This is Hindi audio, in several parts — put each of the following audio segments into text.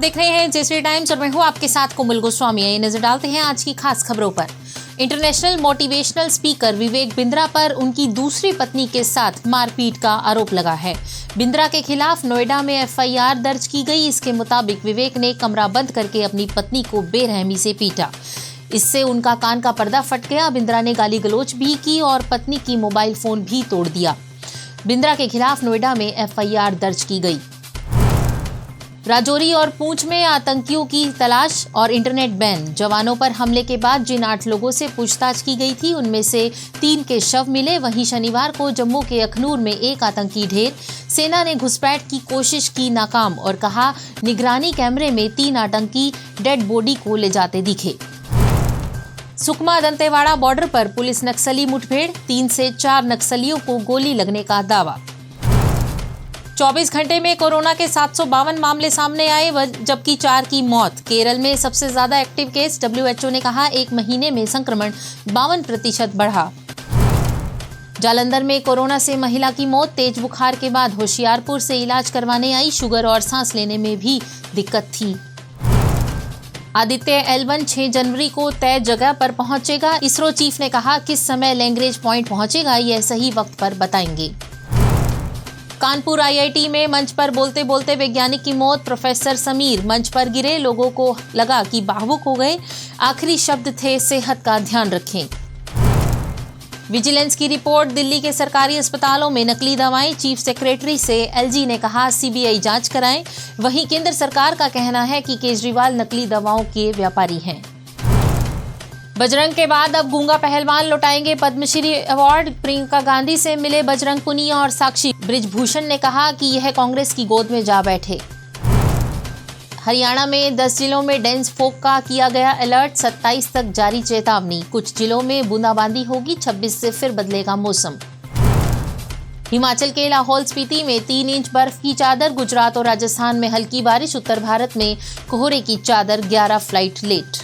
देख रहे हैं जेएसडी टाइम्स और मैं हूं आपके साथ कोमल गोस्वामी। ये नजर डालते हैं आज की खास खबरों पर। International motivational speaker Vivek Bindra पर उनकी दूसरी पत्नी के साथ मारपीट का आरोप लगा है। बिंद्रा के खिलाफ नोएडा में एफआईआर दर्ज की गई। इसके मुताबिक विवेक ने कमरा बंद करके अपनी पत्नी को बेरहमी से पीटा। इससे उनका कान का पर्दा फट गया। बिंद्रा ने गाली गलौज भी की और पत्नी की मोबाइल फोन भी तोड़ दिया। बिंद्रा के खिलाफ नोएडा में एफआईआर दर्ज की गई। राजौरी और पूंछ में आतंकियों की तलाश और इंटरनेट बैन। जवानों पर हमले के बाद जिन 8 लोगों से पूछताछ की गई थी उनमें से 3 के शव मिले। वहीं शनिवार को जम्मू के अखनूर में एक आतंकी ढेर। सेना ने घुसपैठ की कोशिश की नाकाम और कहा निगरानी कैमरे में 3 आतंकी डेड बॉडी को ले जाते दिखे। सुकमा दंतेवाड़ा बॉर्डर पर पुलिस नक्सली मुठभेड़। 3 से 4 नक्सलियों को गोली लगने का दावा। 24 घंटे में कोरोना के 752 मामले सामने आए जबकि 4 की मौत। केरल में सबसे ज्यादा एक्टिव केस। WHO ने कहा 1 महीने में संक्रमण 52% बढ़ा। जालंधर में कोरोना से महिला की मौत। तेज बुखार के बाद होशियारपुर से इलाज करवाने आई। शुगर और सांस लेने में भी दिक्कत थी। आदित्य L1 6 जनवरी को तय जगह पर पहुंचेगा। इसरो चीफ ने कहा किस समय लैंग्रेज पॉइंट पहुंचेगा यह सही वक्त पर बताएंगे। कानपुर IIT में मंच पर बोलते बोलते वैज्ञानिक की मौत। प्रोफेसर समीर मंच पर गिरे। लोगों को लगा कि भावुक हो गए। आखिरी शब्द थे सेहत का ध्यान रखें। विजिलेंस की रिपोर्ट। दिल्ली के सरकारी अस्पतालों में नकली दवाएं। चीफ सेक्रेटरी से LG ने कहा CBI जांच कराएं। वहीं केंद्र सरकार का कहना है कि केजरीवाल नकली दवाओं के व्यापारी हैं। बजरंग के बाद अब गूंगा पहलवान लौटाएंगे पद्मश्री अवार्ड। प्रियंका गांधी से मिले बजरंग पुनिया और साक्षी। बृजभूषण ने कहा कि यह कांग्रेस की गोद में जा बैठे। हरियाणा में 10 जिलों में डेंस फोग का किया गया अलर्ट। 27 तक जारी चेतावनी। कुछ जिलों में बूंदाबांदी होगी। 26 से फिर बदलेगा मौसम। हिमाचल के लाहौल स्पीति में 3 इंच बर्फ की चादर। गुजरात और राजस्थान में हल्की बारिश। उत्तर भारत में कोहरे की चादर। 11 फ्लाइट लेट।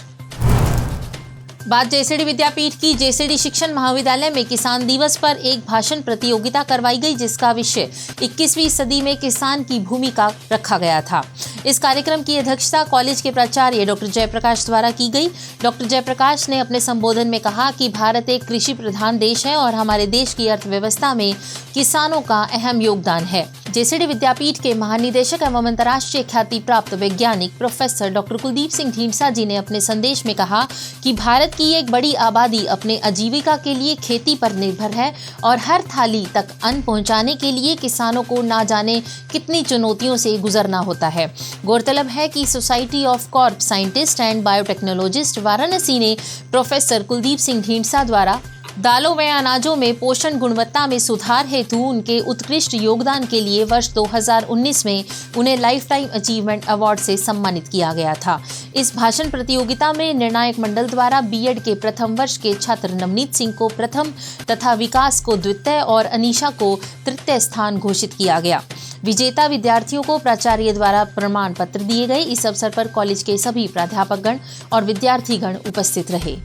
बात जेएसडी विद्यापीठ की। जेएसडी शिक्षण महाविद्यालय में किसान दिवस पर एक भाषण प्रतियोगिता करवाई गई जिसका विषय 21वीं सदी में किसान की भूमिका रखा गया था। इस कार्यक्रम की अध्यक्षता कॉलेज के प्राचार्य डॉक्टर जयप्रकाश द्वारा की गई। डॉक्टर जयप्रकाश ने अपने संबोधन में कहा कि भारत एक कृषि प्रधान देश है और हमारे देश की अर्थव्यवस्था में किसानों का अहम योगदान है। जेएसडी विद्यापीठ के महानिदेशक एवं अंतर्राष्ट्रीय ख्याति प्राप्त वैज्ञानिक प्रोफेसर डॉक्टर कुलदीप सिंह ढींढसा जी ने अपने संदेश में कहा कि भारत की एक बड़ी आबादी अपने आजीविका के लिए खेती पर निर्भर है और हर थाली तक अन्न पहुंचाने के लिए किसानों को ना जाने कितनी चुनौतियों से गुजरना होता है। गौरतलब है कि society of Corp scientist and biotechnologist Varanasi ने प्रोफेसर कुलदीप सिंह ढींढसा द्वारा दालों व अनाजों में पोषण गुणवत्ता में सुधार हेतु उनके उत्कृष्ट योगदान के लिए वर्ष 2019 में उन्हें लाइफ टाइम अचीवमेंट अवार्ड से सम्मानित किया गया था। इस भाषण प्रतियोगिता में निर्णायक मंडल द्वारा बीएड के प्रथम वर्ष के छात्र नवनीत सिंह को प्रथम तथा विकास को द्वितीय और अनीशा को तृतीय स्थान घोषित किया गया। विजेता विद्यार्थियों को प्राचार्य द्वारा प्रमाण पत्र दिए गए। इस अवसर पर कॉलेज के सभी प्राध्यापकगण और विद्यार्थीगण उपस्थित रहे।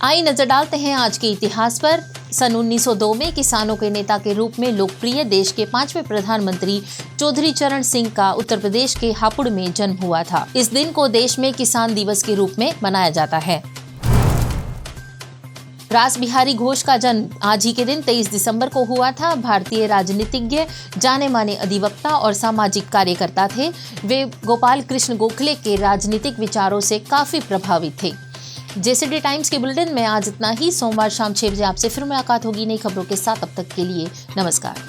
आइए नजर डालते हैं आज के इतिहास पर। सन 1902 में किसानों के नेता के रूप में लोकप्रिय देश के 5वें प्रधानमंत्री चौधरी चरण सिंह का उत्तर प्रदेश के हापुड़ में जन्म हुआ था। इस दिन को देश में किसान दिवस के रूप में मनाया जाता है। रास बिहारी घोष का जन्म आज ही के दिन 23 दिसंबर को हुआ था। भारतीय राजनीतिज्ञ, जाने माने अधिवक्ता और सामाजिक कार्यकर्ता थे। वे गोपाल कृष्ण गोखले के राजनीतिक विचारों से काफी प्रभावित थे। जेएसडी टाइम्स के बुलेटिन में आज इतना ही। सोमवार शाम 6 बजे आपसे फिर मुलाकात होगी नई खबरों के साथ। अब तक के लिए नमस्कार।